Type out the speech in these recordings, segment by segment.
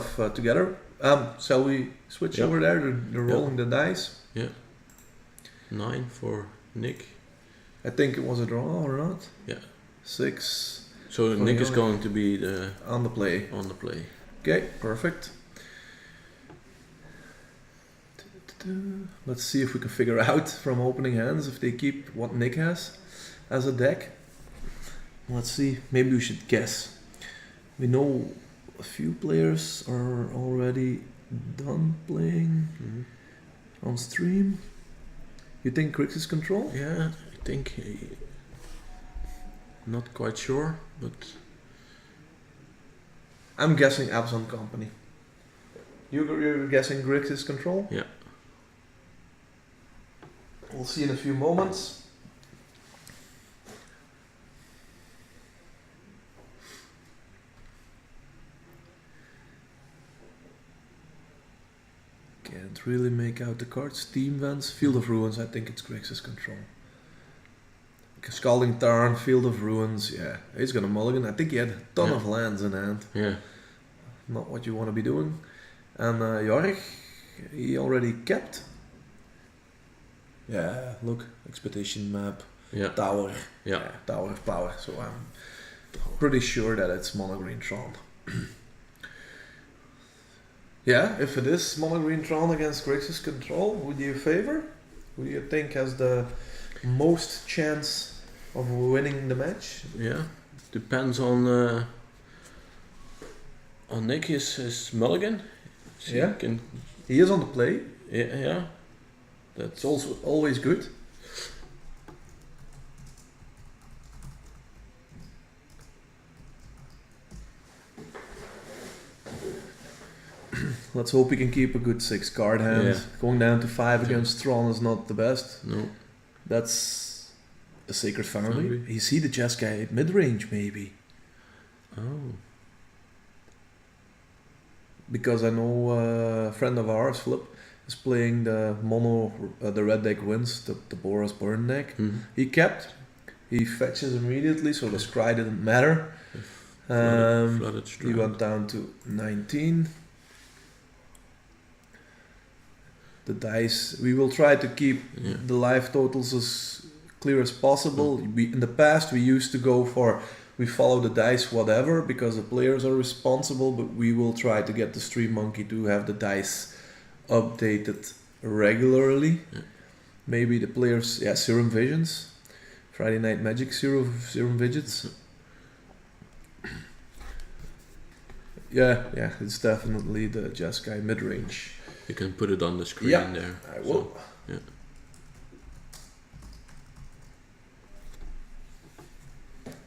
stuff together. Shall we switch over there? They're rolling the dice. Yeah. 9 for Nick. I think it was a draw or not? Yeah. 6. So Nick is going to be on the play. Okay, perfect. Let's see if we can figure out from opening hands if they keep what Nick has as a deck. Let's see. Maybe we should guess. We know a few players are already done playing on stream. You think Grixis control? Yeah, I think. Not quite sure, but I'm guessing Abzan Company. You're guessing Grixis control? Yeah. We'll see in a few moments. Can't really make out the cards. Steam Vents, Field of Ruins, I think it's Grixis control. Scalding Tarn, Field of Ruins, yeah. He's gonna mulligan. I think he had a ton of lands in hand. Yeah. Not what you want to be doing. And Jorg, he already kept. Yeah, look, expedition map, tower. Yeah, tower of power. So I'm pretty sure that it's mono green Tron. Yeah, if it is mono green Tron against Grixis control, would you favor? Who do you think has the most chance of winning the match? Yeah, depends on Nick his mulligan. So he is on the play. Yeah. That's also always good. Let's hope he can keep a good 6 card hand. Yeah. Going down to 5 against Tron is not the best. No. That's a Sacred Foundry. You see the Jeskai Midrange maybe. Oh. Because I know a friend of ours, Flip, is playing the mono, the red deck wins, the Boros Burn deck. He kept. He fetches immediately, so the scry didn't matter. Flooded he went down to 19. The dice, we will try to keep the life totals as clear as possible. In the past we used to go for, we follow the dice whatever because the players are responsible, but we will try to get the Stream Monkey to have the dice updated regularly. Maybe the players, Serum Visions, Friday Night Magic Serum Visions. Yeah, it's definitely the Jeskai Midrange. You can put it on the screen there. I will. So,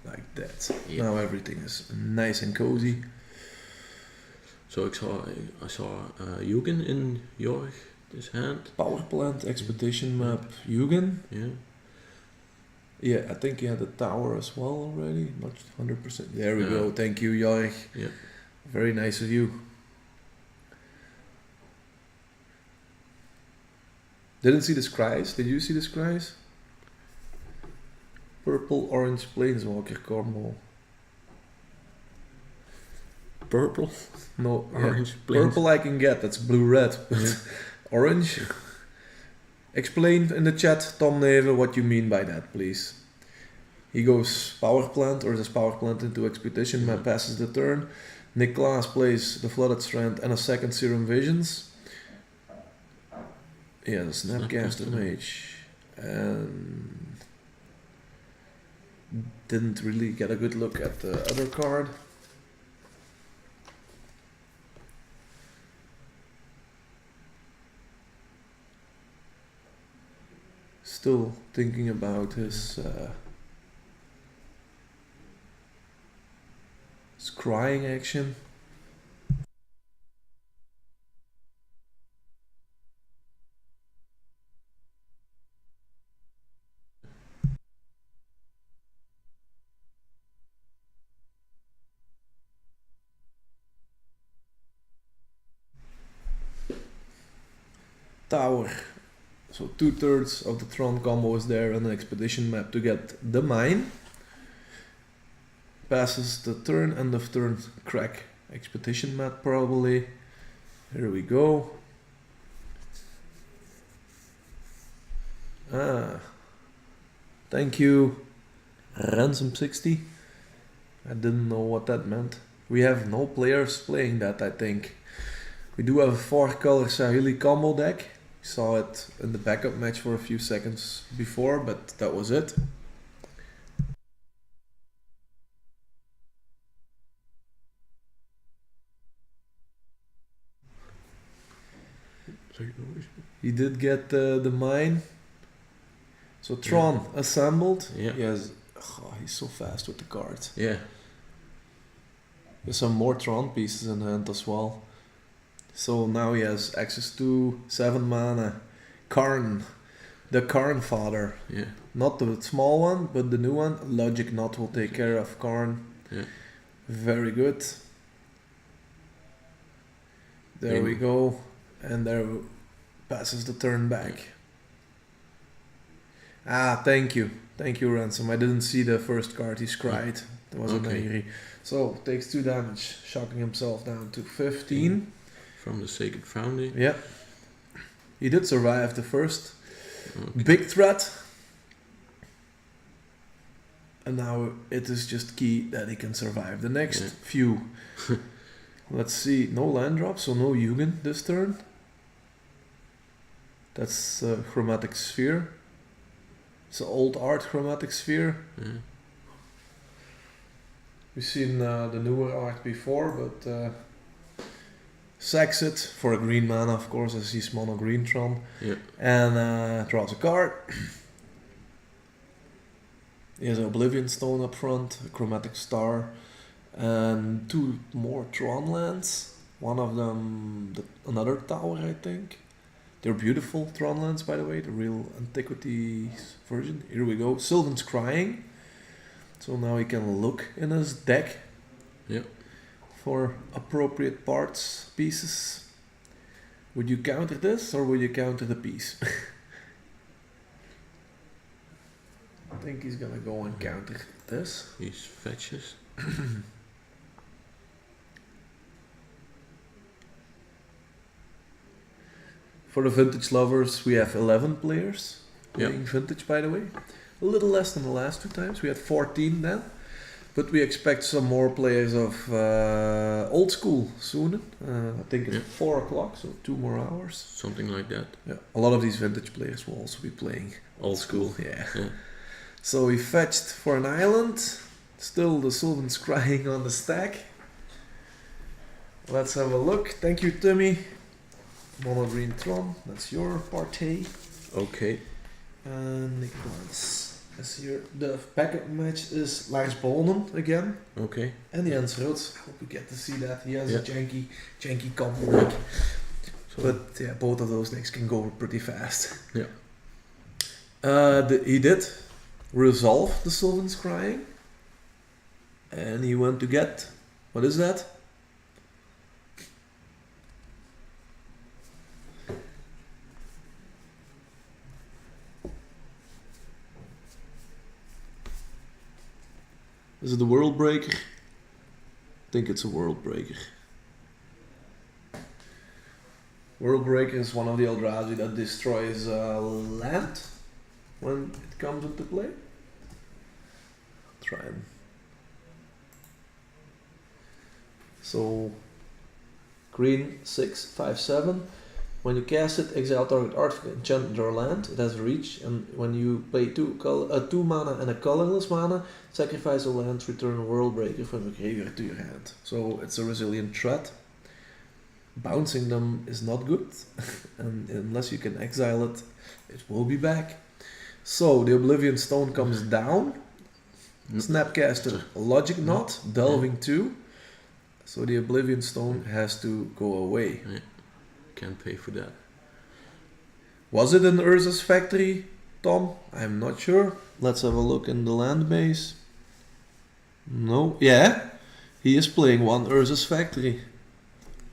like that. Now everything is nice and cozy. So I saw Yugen in Jorg, this hand. Power Plant, Expedition Map, Yugen. Yeah, I think he had the tower as well already. Not 100%. There we go. Thank you, Jorg. Yeah. Very nice of you. Didn't see the scries. Did you see the scries? Purple, orange, Planeswalker combo. Purple? No, orange. Purple I can get. That's blue-red. Orange. Explain in the chat, Tom Neve, what you mean by that, please. He goes Power Plant, or does Power Plant into Expedition Map, passes the turn. Nick Claes plays the Flooded Strand and a second Serum Visions. Yeah, the Snapcaster Mage. And didn't really get a good look at the other card. Still thinking about his scrying action. Tower. So 2/3 of the Tron combo is there and an Expedition Map to get the mine. Passes the turn, end of turn, crack Expedition mat probably. Here we go. Thank you, Ransom60. I didn't know what that meant. We have no players playing that, I think. We do have a 4-color Sahili combo deck. Saw it in the backup match for a few seconds before, but that was it. He did get the mine. So Tron assembled. Yeah. He's so fast with the cards. Yeah. There's some more Tron pieces in hand as well. So now he has access to 7 mana. Karn. The Karn Father. Yeah. Not the small one, but the new one. Logic Knot will take care of Karn. Yeah. Very good. There we go. And there passes the turn back. Thank you. Thank you, Ransom. I didn't see the first card he scried. That was a Nahiri. So, takes 2 damage, shocking himself down to 15. From the Sacred Founding. Yeah. He did survive the first big threat. And now it is just key that he can survive the next few. Let's see. No land drop, so no Yugen this turn. That's Chromatic Sphere. It's an old art Chromatic Sphere. Yeah. We've seen the newer art before, but sacks it for a green mana, of course, as he's mono green Tron. Yeah. And draws a card. He has an Oblivion Stone up front, a Chromatic Star, and 2 more Tron lands. One of them, another tower, I think. They're beautiful Tron lands, by the way, the real Antiquities version. Here we go. Sylvan's Crying. So now he can look in his deck for appropriate pieces. Would you counter this or would you counter the piece? I think he's gonna go and counter this. He's fetches. For the Vintage lovers, we have 11 players playing Vintage, by the way. A little less than the last 2 times. We had 14 then. But we expect some more players of Old School soon. I think it's 4 o'clock, so 2 more hours. Something like that. Yeah, a lot of these Vintage players will also be playing Old School. Yeah. So we fetched for an island. Still the Sylvan's Crying on the stack. Let's have a look. Thank you, Timmy. Mono Green Tron, that's your party. Okay. And Nicholas is here. The backup match is Lars Bonen again. Okay. And Jens Roots. I hope we get to see that. He has a janky combo deck. But yeah, both of those decks can go pretty fast. Yeah. He did resolve the Sylvan's Crying. And he went to get, what is that? Is it the World Breaker? I think it's a World Breaker. World Breaker is one of the Eldrazi that destroys land when it comes into play. Try and... So, green 6/5/7. When you cast it, exile target artifact, enchant your land. It has a reach, and when you play 2 mana and a colorless mana, sacrifice a land, return a World Breaker from your graveyard to your hand. So it's a resilient threat. Bouncing them is not good, and unless you can exile it, it will be back. So the Oblivion Stone comes down. Snapcaster, Logic Knot, Delving 2. So the Oblivion Stone has to go away. Yeah. Can't pay for that. Was it in Urza's factory, Tom? I'm not sure. Let's have a look in the land base. No. Yeah, he is playing 1 Urza's factory.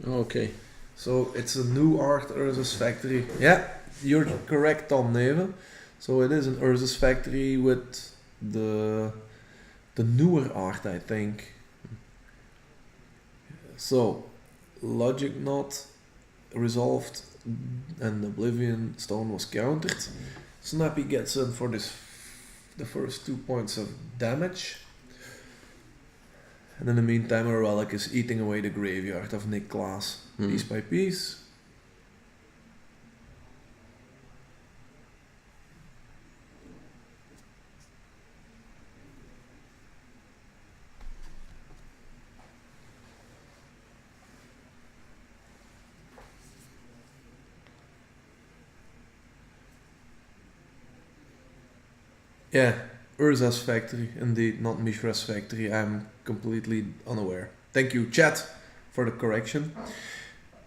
Okay. So it's a new art Urza's factory. Yeah, you're correct, Tom Neven. So it is an Urza's factory with the newer art, I think. So, Logic Knot resolved and Oblivion Stone was countered. Snappy gets in for the first 2 points of damage. And in the meantime, a relic is eating away the graveyard of Nick Claes, piece by piece. Yeah, Urza's factory, indeed, not Mishra's factory. I'm completely unaware. Thank you, chat, for the correction.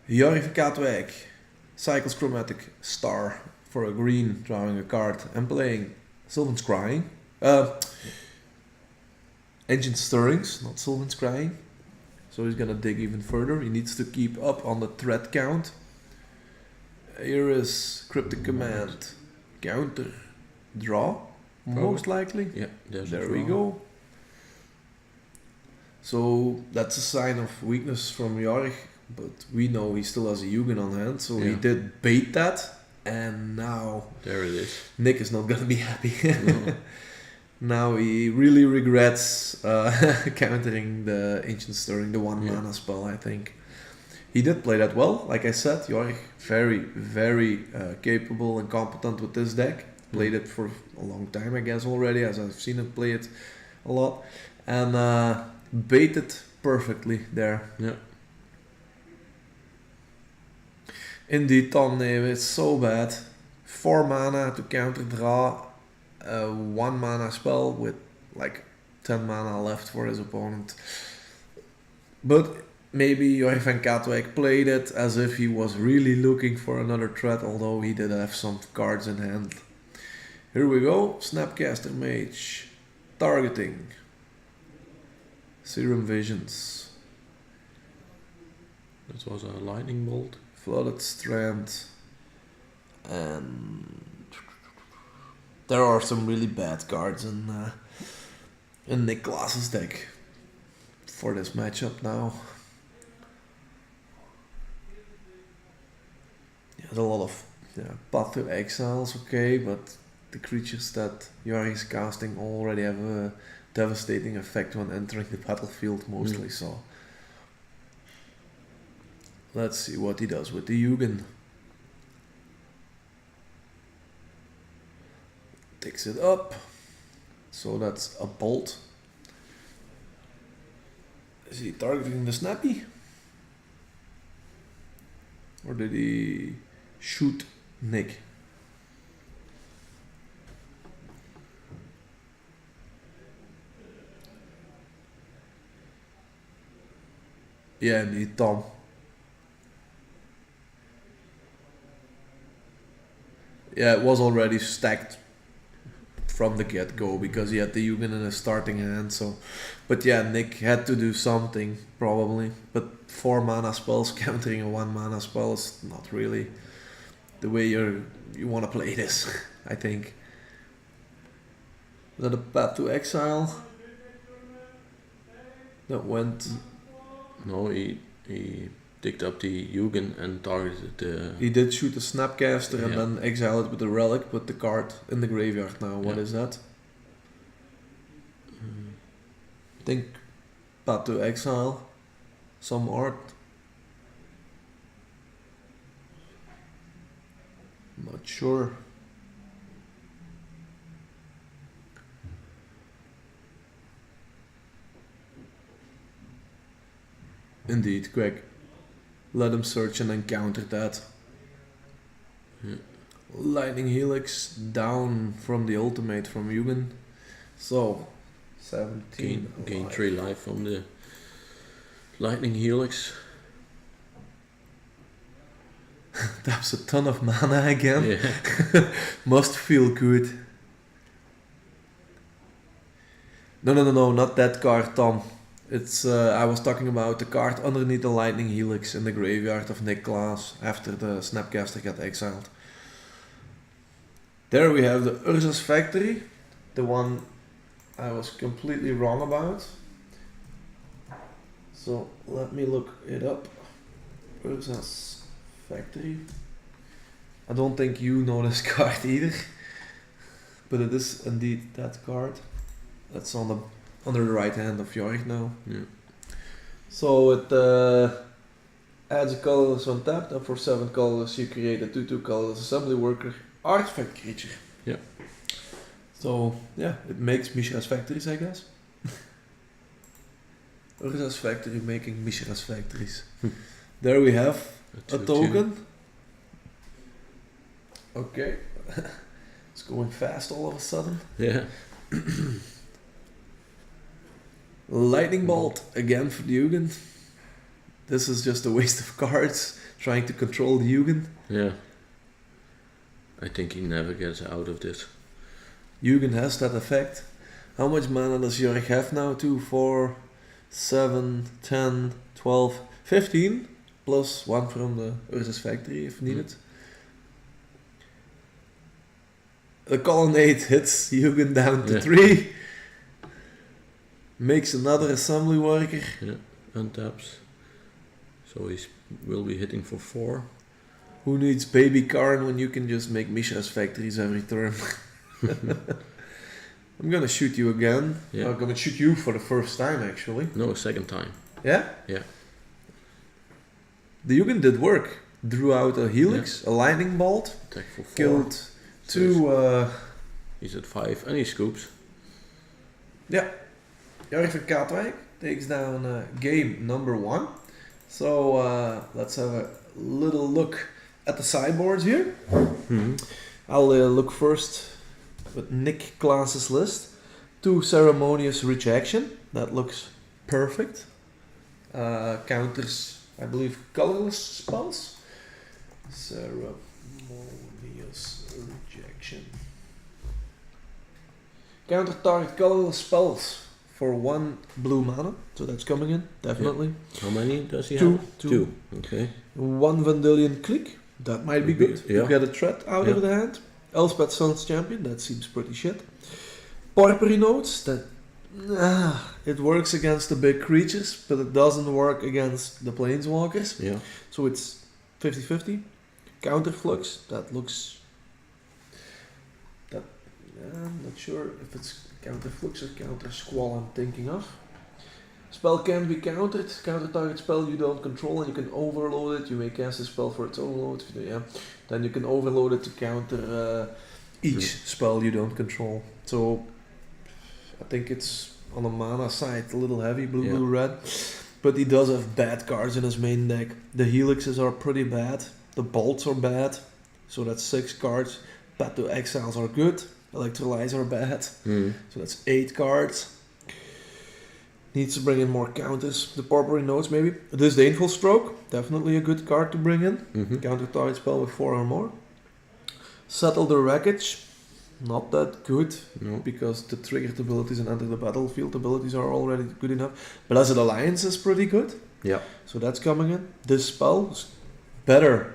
Jorg van Katwijk, Cycles Chromatic Star for a green, drawing a card and playing Sylvan Scrying. Ancient Stirrings, not Sylvan Scrying. So he's gonna dig even further. He needs to keep up on the threat count. Here is Cryptic Command, counter, draw. Most likely. Yeah, there we go. So that's a sign of weakness from Jorg, but we know he still has a Yugen on hand, so he did bait that, and now there it is. Nick is not gonna be happy. No. Now he really regrets countering the Ancient Stirring, the 1 mana spell, I think. He did play that well, like I said. Jorg, very, very capable and competent with this deck. Played it for a long time, I guess, already, as I've seen him play it a lot. And baited perfectly there. Yeah. Indeed, Tom Neve, it's so bad. 4 mana to counter draw a 1 mana spell with like 10 mana left for his opponent. But maybe Jorg van Katwijk played it as if he was really looking for another threat, although he did have some cards in hand. Here we go, Snapcaster Mage, targeting, Serum Visions. That was a lightning bolt. Flooded Strand, and there are some really bad cards in Nick Claes' deck for this matchup now. There's a lot of Path to Exiles, okay, but the creatures that Jorg is casting already have a devastating effect when entering the battlefield, mostly. So let's see what he does with the Yugen. Takes it up, so that's a bolt. Is he targeting the Snappy? Or did he shoot Nick? Yeah, indeed, Tom. Yeah, it was already stacked from the get-go because he had the Yugen in his starting hand. So, but yeah, Nick had to do something probably. But 4 mana spells countering a 1 mana spell is not really the way you want to play this. I think. Is that a Path to Exile? That went. No, he picked up the Yugen and targeted the... He did shoot a Snapcaster and then exile it with the relic, put the card in the graveyard now. What is that? I think Path to Exile. Some art. Not sure. Indeed, quick. Let him search and then counter that. Yeah. Lightning Helix down from the ultimate from Yugen. So, 17. Gain 3 life from the Lightning Helix. That's a ton of mana again. Yeah. Must feel good. No, not that card, Tom. It's I was talking about the card underneath the Lightning Helix in the graveyard of Nick Claes after the Snapcaster got exiled. There we have the Urza's Factory, the one I was completely wrong about. So let me look it up. Urza's Factory. I don't think you know this card either, but it is indeed that card. That's on the under the right hand of Jorg now. Yeah. So it adds a colorless on tap, and for 7 colors you create a 2/2 colorless assembly worker artifact creature. Yeah. So yeah, it makes Mishra's Factories, I guess. Urza's Factory making Mishra's Factories. There we have a token. Okay. It's going fast all of a sudden. Yeah. Lightning Bolt again for the Yugen. This is just a waste of cards trying to control the Yugen. Yeah. I think he never gets out of this. Yugen has that effect. How much mana does Jorg have now? 2, 4, 7, 10, 12, 15. Plus 1 from the Urza's Factory if needed. The Colonnade hits Yugen down to 3. Makes another assembly worker. Yeah, untaps. So he will be hitting for 4. Who needs Baby Karn when you can just make Mishra's Factories every turn? I'm gonna shoot you again. Yeah. I'm gonna shoot you for the first time actually. No, second time. Yeah? Yeah. The Yugen did work. Drew out a Helix, a Lightning Bolt, Attack for 4. killed 2... He's at 5 and he scoops. Yeah. Jorg van Katwijk takes down game number 1. So let's have a little look at the sideboards here. Mm-hmm. I'll look first with Nick Claes's list. 2 Ceremonious Rejection. That looks perfect. Counters, I believe, colorless spells. Ceremonious Rejection. Counter target colorless spells for 1 blue mana, so that's coming in, definitely. Yeah. How many does he 2. have? 2. Okay. 1 Vandalion Click, that might be good. Yeah. You get a threat out of the hand. Elspeth Sun's Champion, that seems pretty shit. Porphyry Notes, that it works against the big creatures, but it doesn't work against the planeswalkers. Yeah. So it's 50-50. Counter Flux, that looks... I'm not sure if it's Counter Flux or Counter Squall I'm thinking of. Spell can be countered. Counter target spell you don't control and you can overload it. You may cast a spell for its own load. Yeah. Then you can overload it to counter each spell you don't control. So I think it's on the mana side a little heavy, blue, red. But he does have bad cards in his main deck. The Helixes are pretty bad. The Bolts are bad. So that's 6 cards. Path to Exiles are good. Electrolytes are bad. So that's 8 cards. Needs to bring in more counters. The Porphyry Notes maybe. Disdainful Stroke. Definitely a good card to bring in. Counter target spell with 4 or more. Settle the Wreckage. Not that good. No. Because the triggered abilities and enter the battlefield abilities are already good enough. Blessed Alliance is pretty good. Yeah. So that's coming in. This spell is better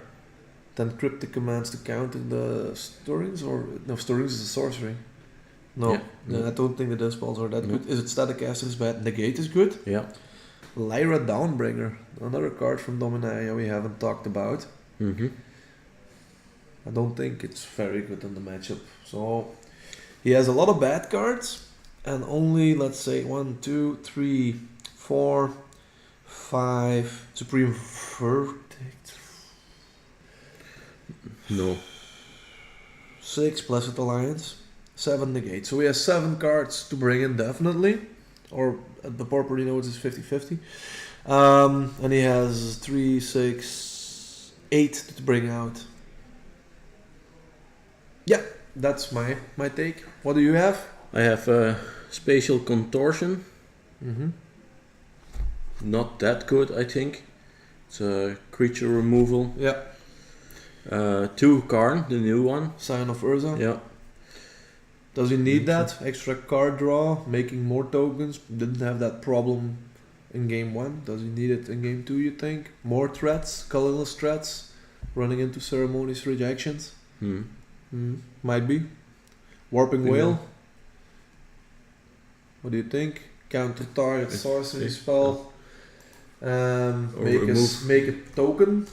than Cryptic Commands to counter the Stirrings, or no, Stirrings is a sorcery. No, I don't think the death spells are that good. Is it Staticaster is bad? Negate is good. Yeah. Lyra Downbringer, another card from Dominaria we haven't talked about. I don't think it's very good in the matchup. So he has a lot of bad cards and only, let's say, 1, 2, 3, 4, 5 Supreme Verdict. No. 6 Blessed Alliance. 7 Negate. So he has 7 cards to bring in definitely. Or the Porphyry Notes is 50-50. And he has 3, 6, 8 to bring out. Yeah, that's my take. What do you have? I have Spatial Contortion. Not that good, I think. It's a creature removal. Yeah. 2 Karn, the new one. Scion of Urza. Yeah. Does he need that? Extra card draw, making more tokens. Didn't have that problem in game 1. Does he need it in game 2, you think? More threats, colorless threats, running into ceremonious rejections. Might be. Warping Whale. What do you think? Counter target sorcery spell. Make a token.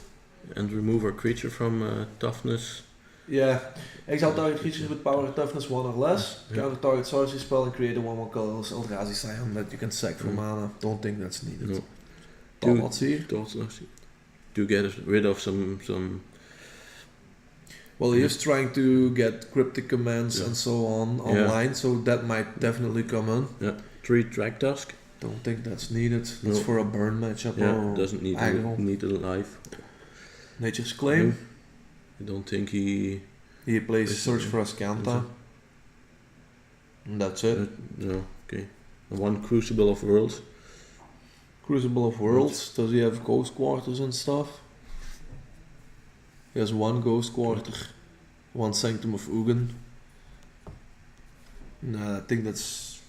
And remove our creature from toughness. Yeah. Exile target creatures with power and toughness 1 or less. Yeah. Counter target sorcery spell and create a 1/1 colorless Eldrazi Scion that you can sack for mana. Don't think that's needed. No. Thoughts here? To get rid of some. Well, he is trying to get cryptic commands and so on online, so that might definitely come in. Yeah. 3 Track Tusk. Don't think that's needed. That's for a burn matchup or doesn't need it alive. Nature's Claim. I don't think he plays Search for Ascanta. And that's it. No, okay. And 1 Crucible of Worlds. Crucible of Worlds. Does he have Ghost Quarters and stuff? He has 1 Ghost Quarter, 1 Sanctum of Ugin. Nah, I think that's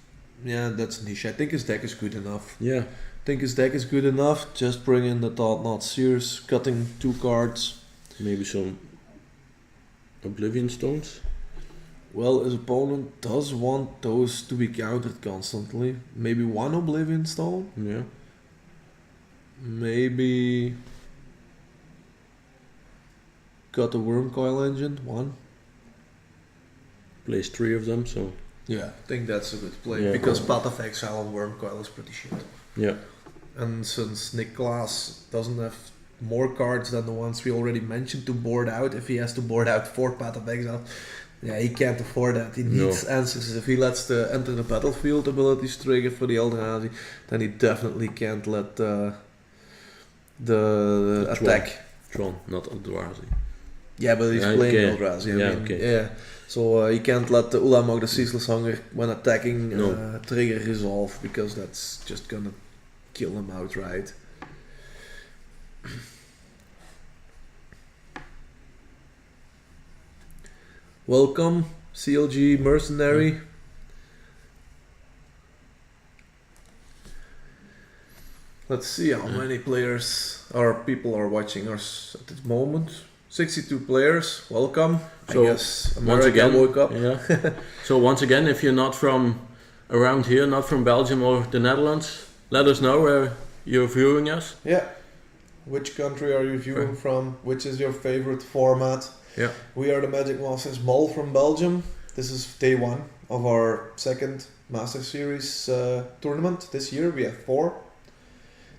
niche. I think his deck is good enough. Yeah. I think his deck is good enough. Just bring in the Thought Knot Sears, cutting 2 cards. Maybe some Oblivion Stones. Well, his opponent does want those to be countered constantly. Maybe 1 Oblivion Stone. Yeah. Maybe got the Worm Coil Engine, 1. Plays 3 of them, so. Yeah, I think that's a good play because Path of Exile on Worm Coil is pretty shit. Yeah. And since Claes doesn't have more cards than the ones we already mentioned to board out, if he has to board out 4 Path of Exile, he can't afford that. He needs answers. If he lets the Enter the Battlefield abilities trigger for the Eldrazi, then he definitely can't let the attack. Tron, not Eldrazi. Yeah, but he's playing Eldrazi. Yeah. So he can't let the Ulamog, the Ceaseless Hunger, when attacking, trigger Resolve, because that's just gonna kill him outright. Welcome, CLG Mercenary. Let's see how many players or people are watching us at this moment. 62 players, welcome. So I guess America once again, woke up. Yeah. So once again, if you're not from around here, not from Belgium or the Netherlands, let us know where you're viewing us. Yeah. Which country are you viewing from? Which is your favorite format? Yeah. We are the Magic Masters Mol from Belgium. This is day 1 of our second Master Series tournament. This year we have 4.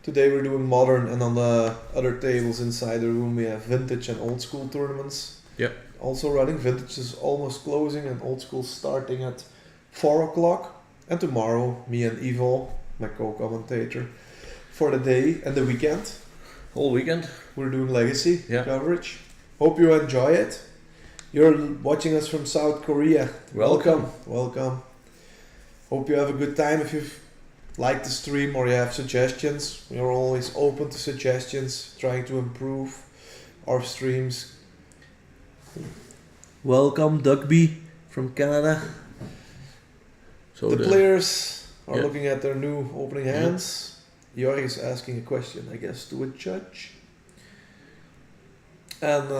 Today we're doing modern, and on the other tables inside the room we have vintage and old school tournaments. Yep. Also running. Vintage is almost closing and old school starting at 4 o'clock. And tomorrow, me and Ivo, my co-commentator, for the day and the weekend. Whole weekend. We're doing Legacy coverage. Hope you enjoy it. You're watching us from South Korea. Welcome. Hope you have a good time. If you've liked the stream or you have suggestions, we are always open to suggestions, trying to improve our streams. Welcome, Dugby from Canada. So the players are looking at their new opening hands. Jorg is asking a question, I guess, to a judge. And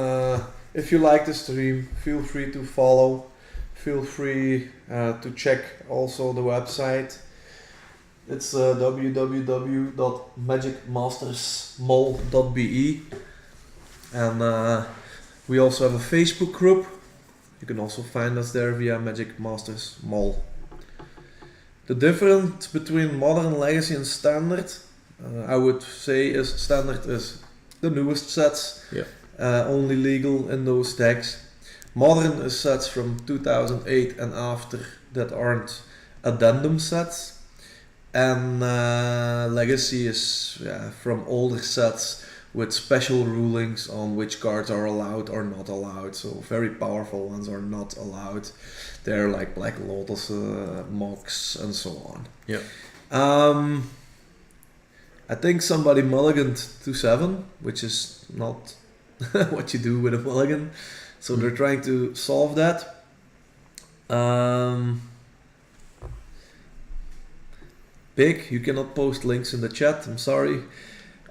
if you like the stream, feel free to follow. Feel free to check also the website. It's www.magicmastersmol.be, and we also have a Facebook group. You can also find us there via Magic Masters Mol. The difference between Modern, Legacy and Standard, I would say, is Standard is the newest sets, only legal in those decks. Modern is sets from 2008 and after that aren't addendum sets. And Legacy is from older sets with special rulings on which cards are allowed or not allowed. So very powerful ones are not allowed. They're like Black Lotus, Mox, and so on. Yeah. I think somebody mulliganed to 7, which is not what you do with a mulligan. So they're trying to solve that. Big, you cannot post links in the chat, I'm sorry.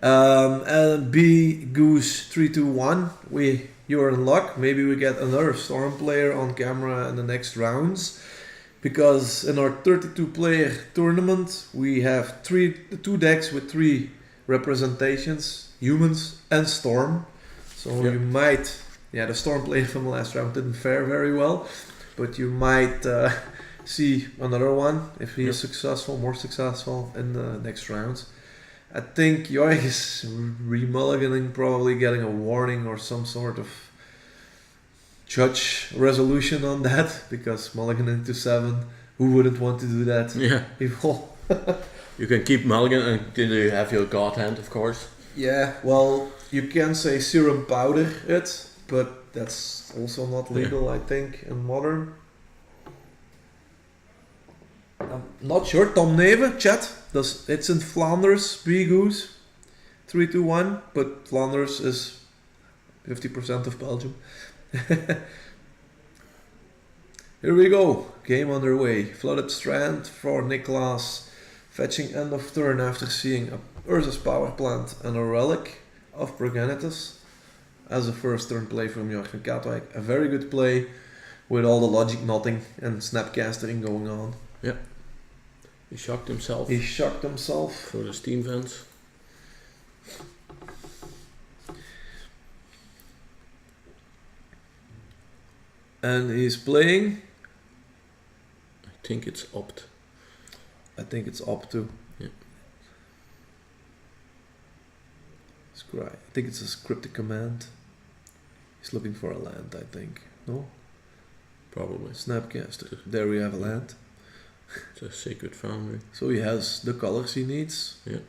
And B Goose 321, you're in luck. Maybe we get another Storm player on camera in the next rounds, because in our 32 player tournament we have 2 decks with 3 representations, humans and Storm. So you might, the Storm play from the last round didn't fare very well, but you might see another one if he is more successful in the next rounds. I think Jorg is remulliganing, probably getting a warning or some sort of judge resolution on that, because mulliganing to 7, who wouldn't want to do that? Yeah. People. You can keep mulligan until you have your god hand, of course. Yeah, well, you can say serum powder it, but that's also not legal, I think, in Modern. I'm not sure. Tom Neve, chat. It's in Flanders, Begoose, 3-2-1, but Flanders is 50% of Belgium. Here we go. Game underway. Flooded Strand for Claes, fetching end of turn after seeing a Urza's Power Plant and a Relic of Progenitus as a first turn play from Jorg van Katwijk. A very good play with all the logic knotting and snapcastering going on. Yeah. He shocked himself. For the steam vents. And he's playing. I think it's opt. I think it's up to. Yeah. Scry. I think it's a scripted command. He's looking for a land, I think. No? Probably. Snapcaster. There we have a land. It's a Sacred Foundry. So he has the colors he needs. Yeah.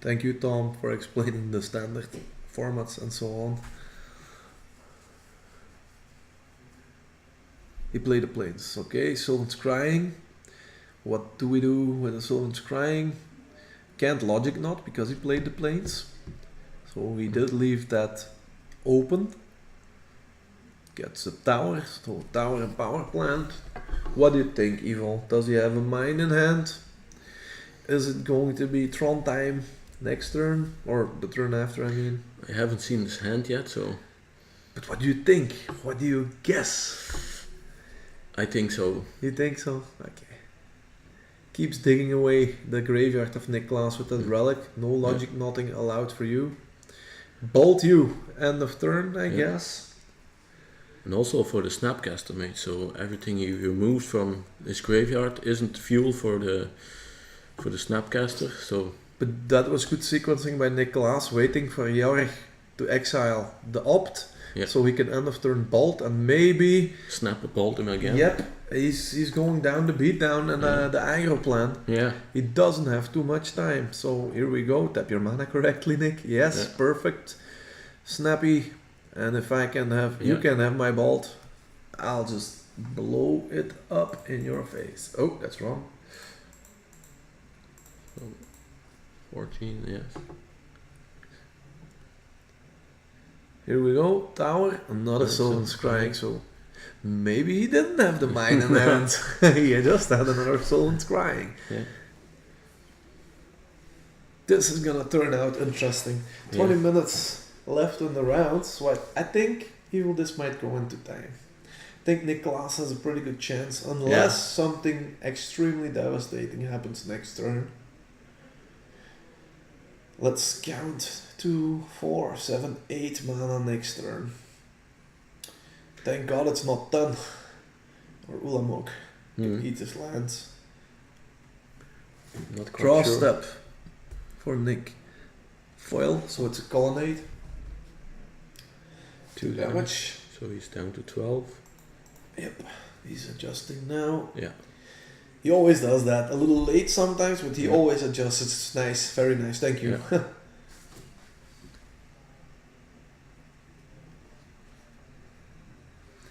Thank you, Tom, for explaining the standard formats and so on. He played the planes. Okay, Sylvan Scrying. What do we do with the Sylvan Scrying? Can't logic knot because he played the planes. So he did leave that open. Gets a tower, so tower and power plant. What do you think, Evil? Does he have a mine in hand? Is it going to be Tron time next turn? Or the turn after, I mean? I haven't seen his hand yet, so... But what do you think? What do you guess? I think so. You think so? Okay. Keeps digging away the graveyard of Claes with that relic. No logic knotting allowed for you. Bolt you. End of turn, I guess. And also for the Snapcaster mate, so everything he removes from his graveyard isn't fuel for the Snapcaster. So, but that was good sequencing by Claes, waiting for Jorg to exile the opt, so he can end of turn bolt and maybe snap a bolt him again. Yep, he's going down the beatdown and the aggro plan. Yeah, he doesn't have too much time. So here we go. Tap your mana correctly, Nick. Yes, perfect. Snappy. And if I can have, you can have my bolt, I'll just blow it up in your face. Oh, that's wrong. So 14, yes. Here we go, tower, another Sylvan Scrying, so maybe he didn't have the mine in hand. He just had another Sylvan Scrying. Yeah. This is gonna turn out interesting. 20 minutes left in the round, so I think this might go into time. I think Claes has a pretty good chance, unless something extremely devastating happens next turn. Let's count 2, 4, 7, 8 mana next turn. Thank God it's not done. Or Ulamog can eat his lands. Not quite Draw sure. step for Nick. Foil, so it's a colonnade. 2 damage. So he's down to 12. Yep, he's adjusting now. Yeah. He always does that. A little late sometimes, but he always adjusts. It's nice, very nice. Thank you. Yeah.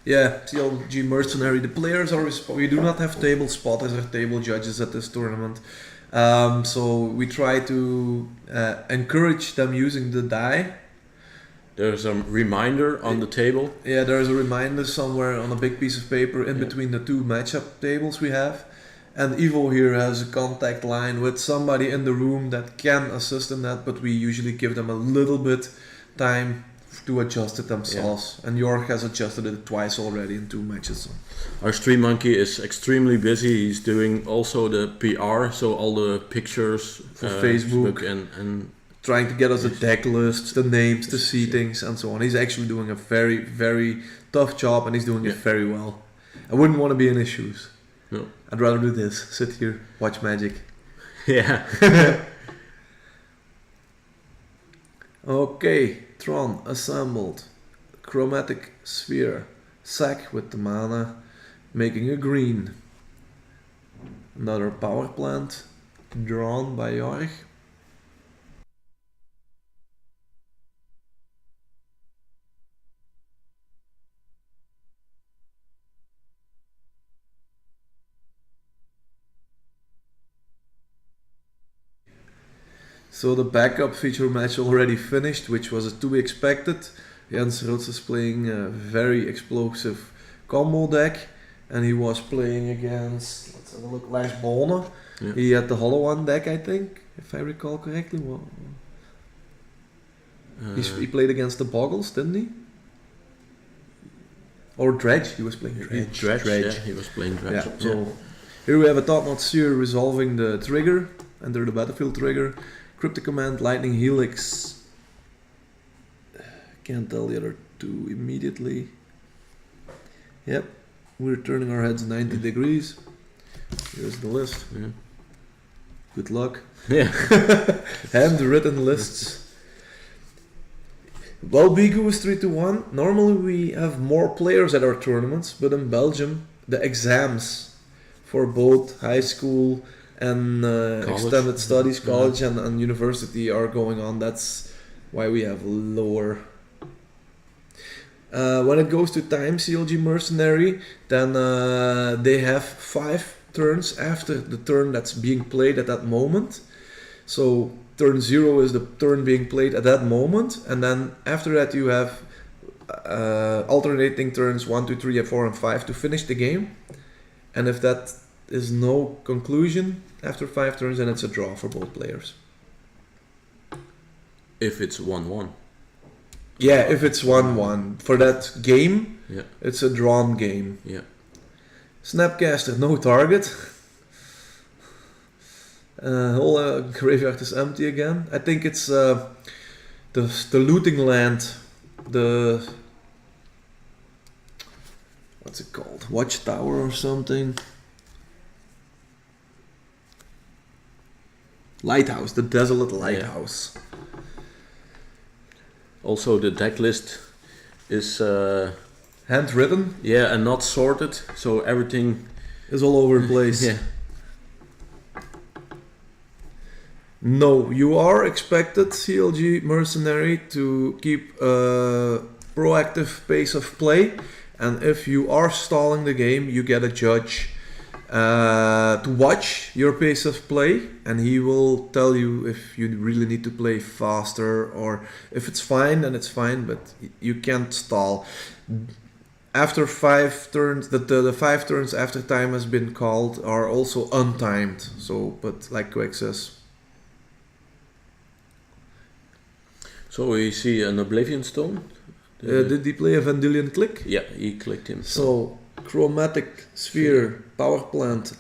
Yeah, CLG Mercenary. The players are we do not have table spotters or table judges at this tournament. So we try to encourage them using the die. There's a reminder on the table. Yeah, there's a reminder somewhere on a big piece of paper in between the two matchup tables we have. And Evo here has a contact line with somebody in the room that can assist in that, but we usually give them a little bit time to adjust it themselves. And Jorg has adjusted it twice already in 2 matches. Our stream monkey is extremely busy. He's doing also the PR, so all the pictures for Facebook and trying to get us the deck lists, the names, the seatings, and so on. He's actually doing a very, very tough job, and he's doing it very well. I wouldn't want to be in his shoes. No. I'd rather do this, sit here, watch Magic. Yeah. Okay, Tron assembled. Chromatic sphere. Sack with the mana, making a green. Another power plant, drawn by Jorg. So the backup feature match already finished, which was to be expected. Jens Rots is playing a very explosive combo deck, and he was playing against, let's have a look, Lars Bonne. Yeah. He had the Hollow One deck, I think, if I recall correctly. He played against the Boggles, didn't he? Or Dredge, he was playing Dredge. Yeah, he was playing Dredge. Yeah, so here we have a Thought-Knot Seer resolving the trigger, enter the battlefield trigger. Cryptic Command, Lightning Helix. Can't tell the other two immediately. Yep, we're turning our heads 90 degrees. Here's the list. Yeah. Good luck. Yeah. Handwritten lists. Well, Bigu is 3-1. Normally we have more players at our tournaments, but in Belgium, the exams for both high school and extended studies, college and university are going on. That's why we have lower. When it goes to time CLG Mercenary, then they have 5 turns after the turn that's being played at that moment. So turn 0 is the turn being played at that moment, and then after that you have alternating turns 1, 2, 3, 4, and 5 to finish the game. And if that is no conclusion after 5 turns, then it's a draw for both players. If it's 1-1. Yeah, if it's 1-1. For that game, it's a drawn game. Yeah. Snapcaster, no target. Whole graveyard is empty again. I think it's the looting land. The... what's it called? Watchtower or something? Lighthouse, the desolate lighthouse. Also, the deck list is handwritten. Yeah, and not sorted, so everything is all over the place. Yeah. No, you are expected, CLG Mercenary, to keep a proactive pace of play, and if you are stalling the game, you get a judge to watch your pace of play, and he will tell you if you really need to play faster, or if it's fine, then it's fine, but you can't stall. After 5 turns, the 5 turns after time has been called are also untimed. So, but like Quake says. So we see an Oblivion Stone. Did he play a Vendilion Click? Yeah, he clicked him. So Chromatic Sphere, Power Plant,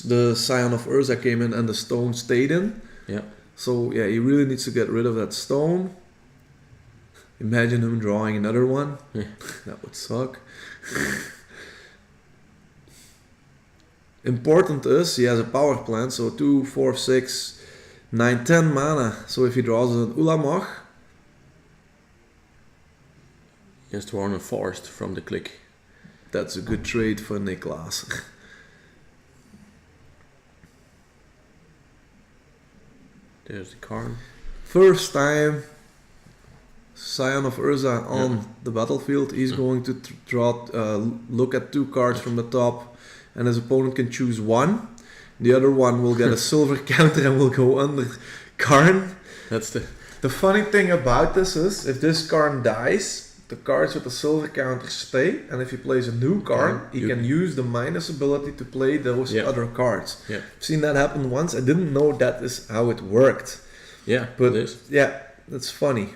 the Scion of Urza came in and the stone stayed in. Yeah. So yeah, he really needs to get rid of that stone. Imagine him drawing another one. Yeah. That would suck. Important is he has a power plant, so 2, 4, 6, 9, 10 mana. So if he draws an Ulamog, he has drawn a forest from the click. That's a good trade for Niklas. There's the card. First time Scion of Urza on the battlefield, he's going to draw, look at 2 cards from the top, and his opponent can choose one. The other one will get a silver counter and will go under Karn. That's the funny thing about this is, if this Karn dies, the cards with the silver counter stay, and if he plays a new card, he can use the minus ability to play those other cards. Yeah. I've seen that happen once. I didn't know that is how it worked. Yeah, but it is. Yeah, that's funny.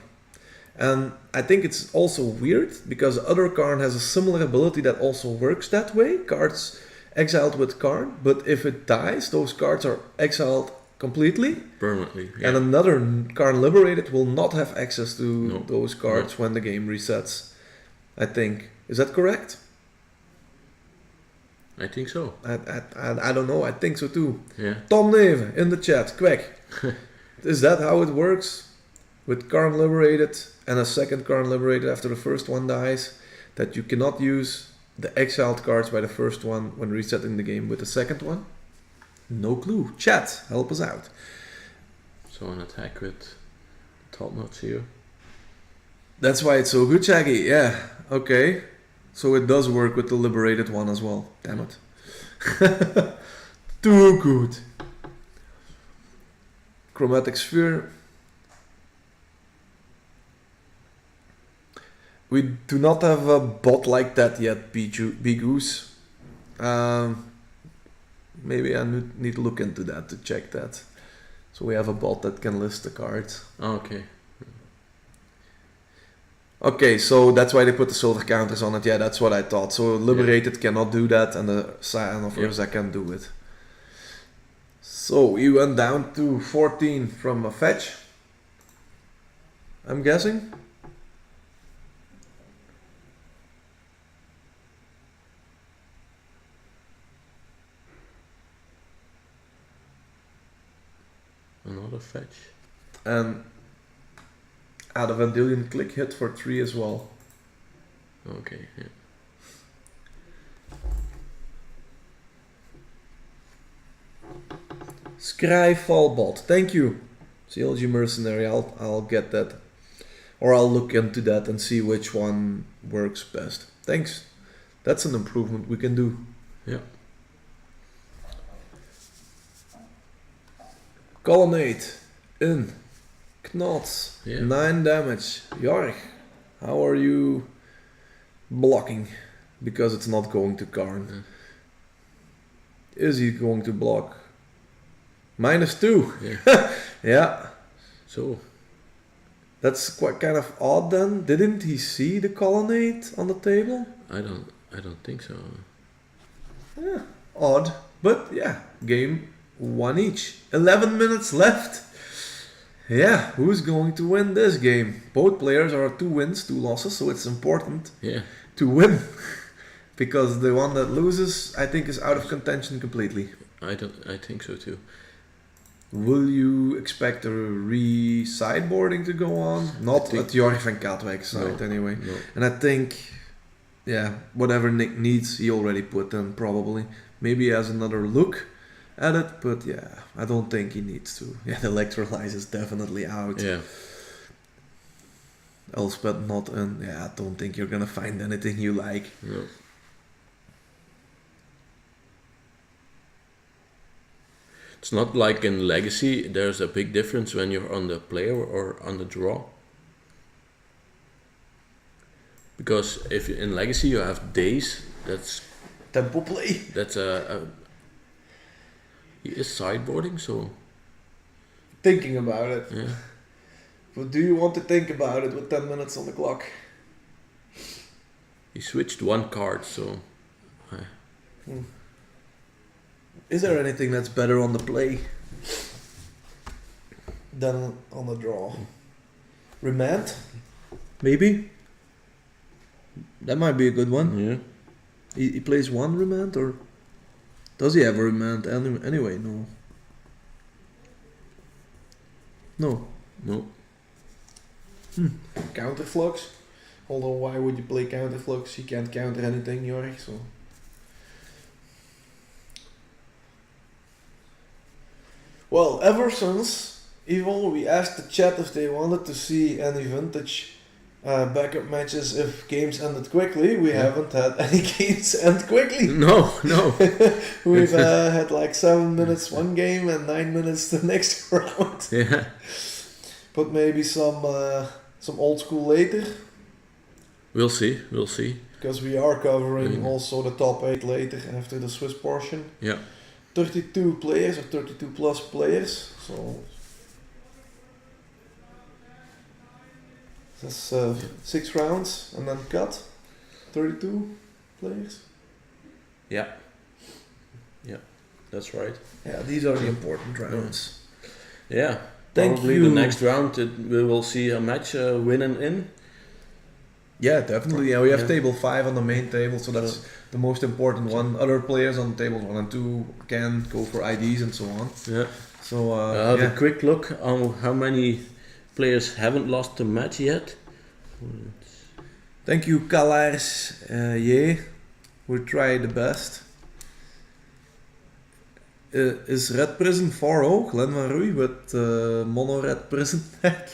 And I think it's also weird because other Karn has a similar ability that also works that way. Cards exiled with Karn, but if it dies, those cards are exiled completely. Permanently. Yeah. And another Karn Liberated will not have access to those cards when the game resets. I think. Is that correct? I think so. I don't know. I think so too. Yeah. Tom Neven in the chat. Quick. Is that how it works? With Karn Liberated and a second Karn Liberated after the first one dies, that you cannot use the exiled cards by the first one when resetting the game with the second one? No clue. Chat, help us out. So an attack with top notes here. That's why it's so good, Shaggy. Yeah, okay. So it does work with the liberated one as well. Damn it. Too good. Chromatic Sphere. We do not have a bot like that yet, Goose. Maybe I need to look into that to check that. So we have a bot that can list the cards. Oh, okay. Okay, so that's why they put the silver counters on it. Yeah, that's what I thought. So Liberated cannot do that, and the Scion of Urza can do it. So we went down to 14 from a fetch, I'm guessing. Another fetch. And add a Vendilion Click hit for 3 as well. Okay, yeah. Scryfall bot, thank you. CLG Mercenary, I'll get that. Or I'll look into that and see which one works best. Thanks. That's an improvement we can do. Yeah. Colonnade in Knots, Yeah. 9 damage. Jorg, how are you blocking? Because it's not going to Karn. Is he going to block? -2. Yeah. Yeah. So. That's quite kind of odd then. Didn't he see the colonnade on the table? I don't think so. Yeah, odd. But yeah, game 1 each. 11 minutes left. Yeah, who's going to win this game? Both players are 2 wins, 2 losses, so it's important to win. Because the one that loses, I think, is out of contention completely. I think so too. Will you expect a re-sideboarding to go on? Not at Jorg and Katwijk's side, anyway. No. And I think, whatever Nick needs, he already put in, probably. Maybe he has another look at it, but I don't think he needs to. Yeah, the Electrolyze is definitely out. Yeah. Elspeth not in. Yeah, I don't think you're gonna find anything you like. No. It's not like in Legacy, there's a big difference when you're on the player or on the draw. Because if in Legacy you have days, that's tempo play. That's he is sideboarding, so thinking about it. Yeah. But do you want to think about it with 10 minutes on the clock? He switched 1 card, so. Is there anything that's better on the play than on the draw? Remand? Maybe? That might be a good one. Yeah. He plays 1 remand, or does he have a remand anyway? No. No. No. Counterflux? Although why would you play Counterflux? You can't counter anything, Jorg, so. Well, ever since Evil, we asked the chat if they wanted to see any vintage backup matches if games ended quickly. We haven't had any games end quickly. No. We've had like 7 minutes one game and 9 minutes the next round. Yeah. But maybe some old school later. We'll see. Because we are covering also the top 8 later after the Swiss portion. Yeah. 32 players or 32 plus players. So That's 6 rounds and then cut. 32 players. Yeah. That's right. Yeah, these are the important rounds. Yeah. Thank Probably you. the next round we will see a match winning in. Yeah, definitely. Yeah, we have Yeah. table 5 on the main table, so that's the most important one. Other players on tables 1 and 2 can go for IDs and so on. Yeah. So Have a quick look on how many players haven't lost a match yet. Thank you, Claes. We try the best. Is Red Prison 4-0? Glenn Van Rooij with Mono Red Prison deck.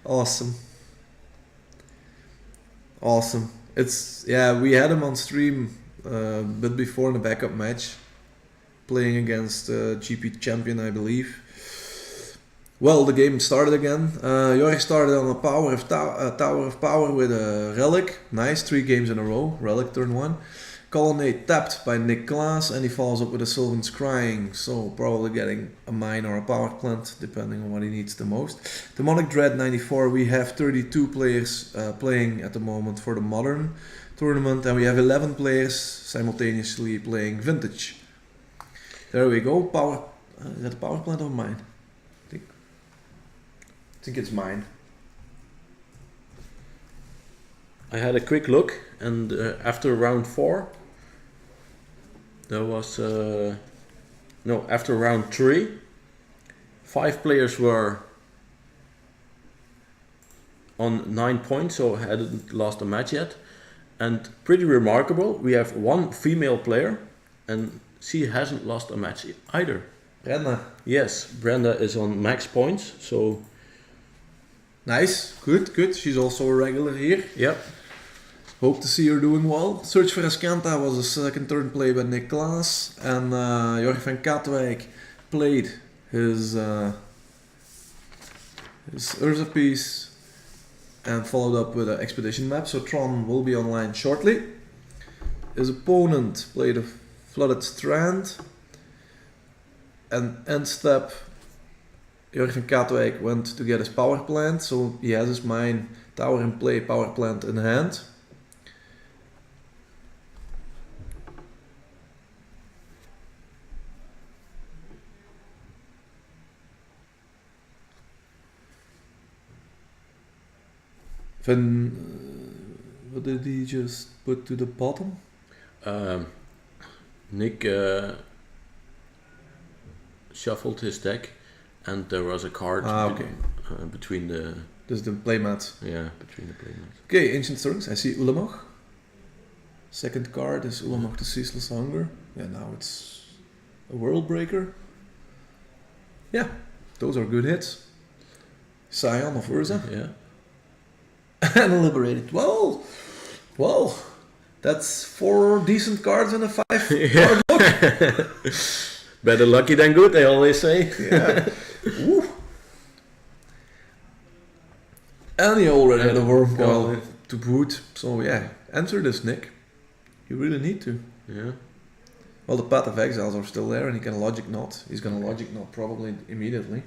Awesome. We had him on stream a bit before in a backup match, playing against GP champion, I believe. Well, the game started again. Jorg started on a Tower of Power with a Relic. Nice, 3 games in a row. Relic turn 1. Colonnade tapped by Nick Claes, and he follows up with a Sylvan Scrying, so probably getting a mine or a power plant, depending on what he needs the most. Demonic Dread 94, we have 32 players playing at the moment for the Modern tournament, and we have 11 players simultaneously playing Vintage. There we go. Is that a power plant or mine? I think it's mine. I had a quick look, and after round 4, there was after round 3, 5 players were on 9 points, so hadn't lost a match yet. And pretty remarkable, we have 1 female player, and she hasn't lost a match either. Brenda. Yes, Brenda is on max points, so Nice, good. She's also a regular here. yep. Hope to see her doing well. Search for Escanta was a second turn play by Nick Claes, and Jorg van Katwijk played his Urza piece and followed up with an expedition map, so Tron will be online shortly. His opponent played a Flooded Strand, and end step Jorg van Katwijk went to get his power plant, so he has his mine, tower in play, power plant in hand. What did he just put to the bottom? Nick shuffled his deck, and there was a card between the This is the playmat. between the playmats. Okay, Ancient Stirrings. I see Ulamog. Second card is Ulamog the Ceaseless Hunger. Yeah, now it's a World Breaker. Yeah, those are good hits. Scion of Urza. Yeah. And Liberated. Well, that's 4 decent cards in a 5 card book. Better lucky than good, they always say. Yeah. Woo. And he already had a worm coil to boot. So yeah, answer this, Nick. You really need to. Yeah. Well, the Path of Exiles are still there, and he can Logic Knot. He's gonna Logic Knot probably immediately.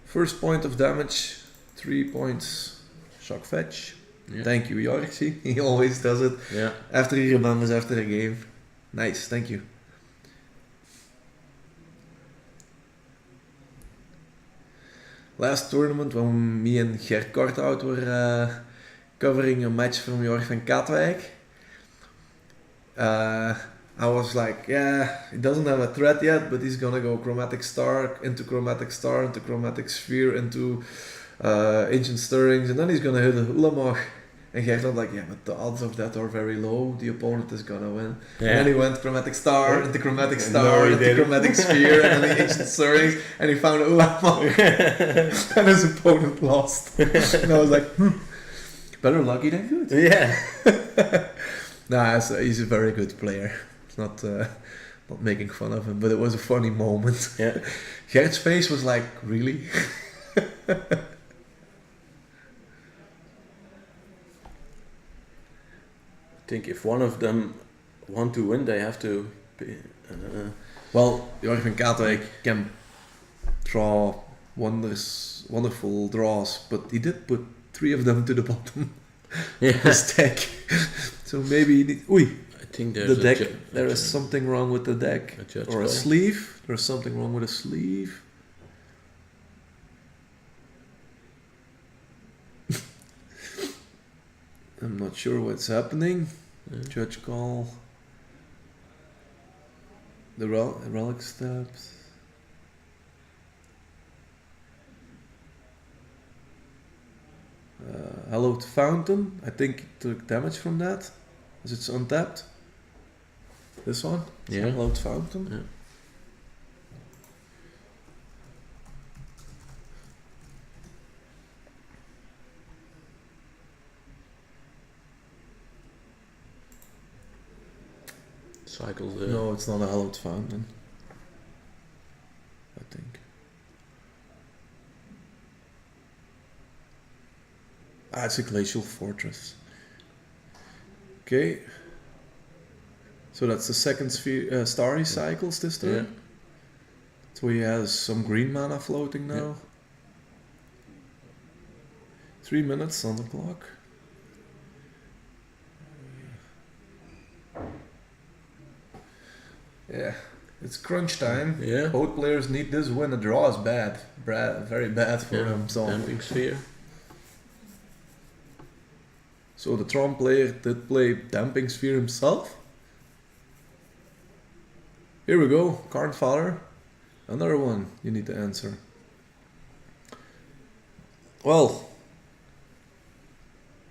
First point of damage, 3 points. Shock fetch. Yeah. Thank you, Jorg. See, he always does it Yeah. after he remembers after the game. Nice, thank you. Last tournament when me and Gert Korthout were covering a match from Jorg van Katwijk, I was like, yeah, he doesn't have a threat yet, but he's gonna go Chromatic Star, into Chromatic Sphere, into Ancient Stirrings, and then he's gonna hit a Ulamog. And Gert was like, yeah, but the odds of that are very low, the opponent is gonna win. Yeah. And then he went Chromatic Star, into Chromatic No, Star, he into didn't. Chromatic Sphere, and then the Ancient Stirrings, and he found Ulamog. And his opponent lost. And I was like, better lucky than good. Yeah. Nah, he's a very good player. It's not making fun of him, but it was a funny moment. Yeah. Gert's face was like, really? I think if one of them want to win, they have to be, Well, Jorg van Katwijk can draw wonderful draws, but he did put 3 of them to the bottom Yeah. of his deck. So maybe he need, I think there's the deck. There is something wrong with the deck, or a sleeve. There's something wrong with a sleeve. I'm not sure what's happening. Yeah. Judge call. The relic steps. Hallowed Fountain. I think it took damage from that, as it's untapped. This one? Yeah. Hallowed Fountain. Yeah. Cycle the... No, it's not a Hallowed Fountain. I think. It's a Glacial Fortress. Okay. So that's the second Starry Cycles this turn. Yeah. So he has some green mana floating now. 3 minutes on the clock. Yeah, it's crunch time. Yeah. Both players need this win. The draw is bad. Very bad for them. So. Damping Sphere. So the Tron player did play Damping Sphere himself. Here we go, Card Father. Another one you need to answer. Well,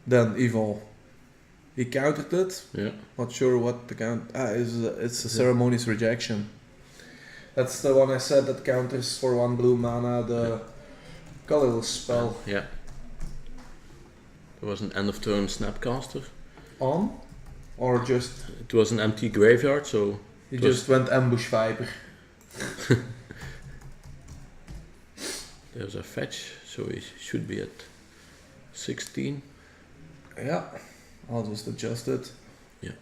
then Evo. He countered it. Yeah. Not sure what the count. It's a Ceremonious Rejection. That's the one I said that counters for 1 blue mana the colorless spell. Yeah. There was an end of turn Snapcaster. On? Or just... It was an empty graveyard, so... He just went Ambush Viper. There's a fetch, so he should be at 16. Yeah, I'll just adjust it. Yeah.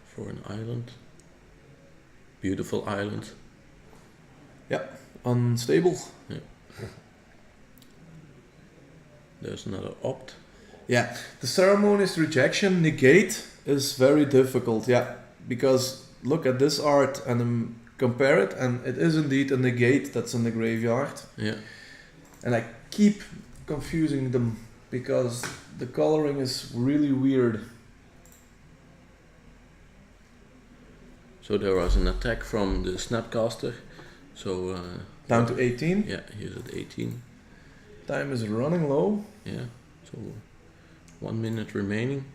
For an island. Beautiful island. Yeah, unstable. Yeah. There's another opt. Yeah, the Ceremonious Rejection negate is very difficult, yeah. Because look at this art and compare it, and it is indeed a negate that's in the graveyard. Yeah. And I keep confusing them because the coloring is really weird. So there was an attack from the Snapcaster. So Down to 18. yeah, he's at 18. Time is running low. Yeah. So 1 minute remaining.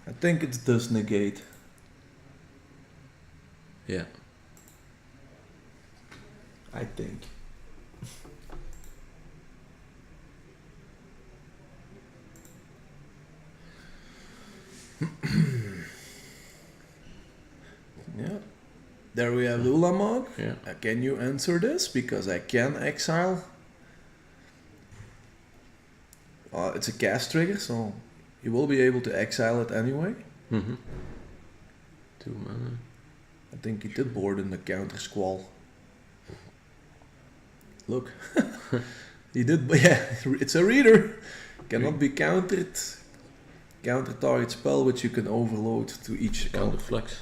I think it's this negate. Yeah. I think. Yeah. There we have Lulamog. Yeah. Can you answer this? Because I can exile. It's a cast trigger, so you will be able to exile it anyway. Mm-hmm. 2 mana. I think he did board in the counter squall. Look. He did, yeah, it's a reader. Cannot be countered. Counter target spell which you can overload to each spell. Counter Flux.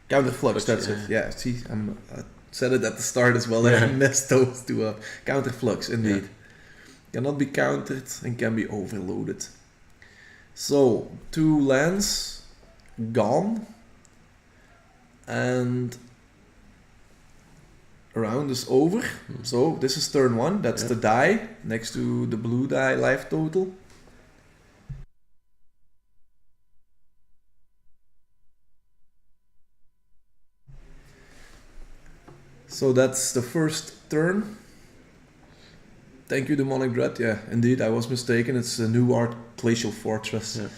Counter Flux, that's it. Yeah, see, I said it at the start as well. I messed those two up. Counter Flux, indeed. Yeah. Cannot be countered and can be overloaded. So, 2 lands gone. And a round is over. So, this is turn 1. That's the die next to the blue die life total. So that's the first turn. Thank you, Demonic Dread. Yeah, indeed, I was mistaken. It's a new art, Glacial Fortress. Yeah.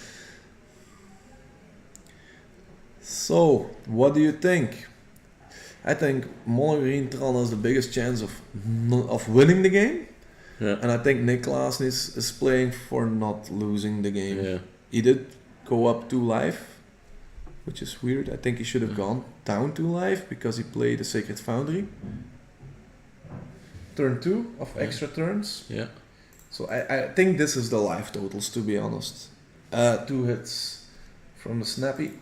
So, what do you think? I think Mono Green Tron has the biggest chance of winning the game. Yeah. And I think Klaes is playing for not losing the game. Yeah. He did go up 2 life which is weird. I think he should have gone down 2 life because he played a Sacred Foundry. Turn 2 of extra turns. Yeah. So I think this is the life totals, to be honest. 2 hits from the snappy.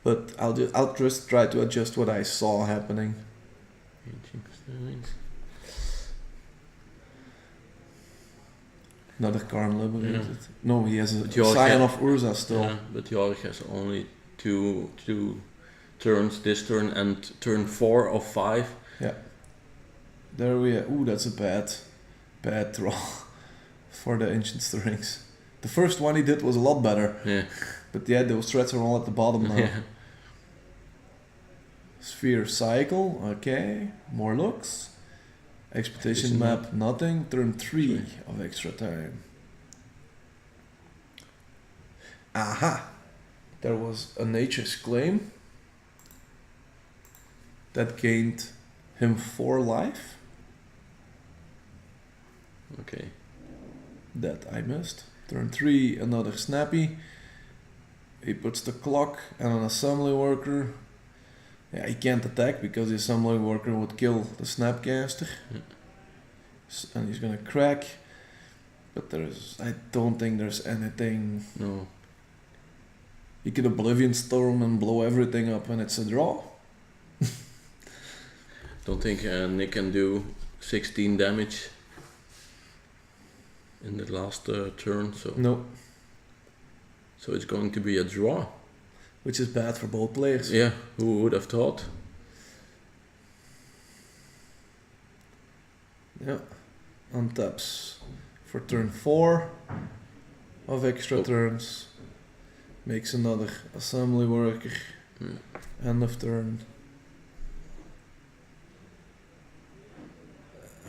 But I'll just try to adjust what I saw happening. Another Karn liberated. Yeah. No, he has a Scion of Urza still. Yeah, but Jorg has only two turns, this turn and turn 4 of 5. Yeah. There we are. Ooh, that's a bad draw for the Ancient Stirrings. The first one he did was a lot better. Yeah. But yeah, those threats are all at the bottom now. Yeah. Sphere Cycle, okay. More looks. Expedition map, nothing. Turn 3 of extra time. Aha! There was a Nature's Claim that gained him 4 life. Okay. That I missed. Turn 3, another Snappy. He puts the clock and an assembly worker. Yeah, he can't attack because the assembly worker would kill the Snapcaster. Yeah. And he's gonna crack. But I don't think there's anything. No. He could Oblivion Storm and blow everything up and it's a draw. Don't think Nick can do 16 damage in the last turn, so No. So it's going to be a draw. Which is bad for both players. Yeah, who would have thought? Yeah. Untaps for turn 4 of extra turns. Makes another assembly worker. End of turn.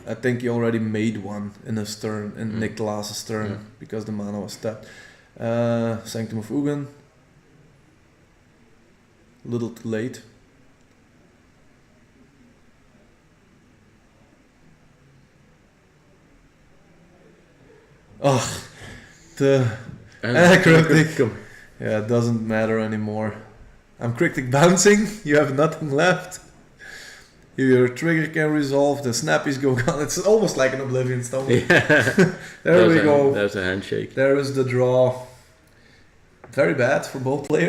I think he already made one in his turn, in Nick Klaas's turn, because the mana was tapped. Sanctum of Ugin. Little too late. Oh, the cryptic. Yeah, it doesn't matter anymore. I'm cryptic bouncing. You have nothing left. Your trigger can resolve. The snappies go gone. It's almost like an Oblivion Stone. Yeah. There we go. There's a handshake. There is the draw. Very bad for both players.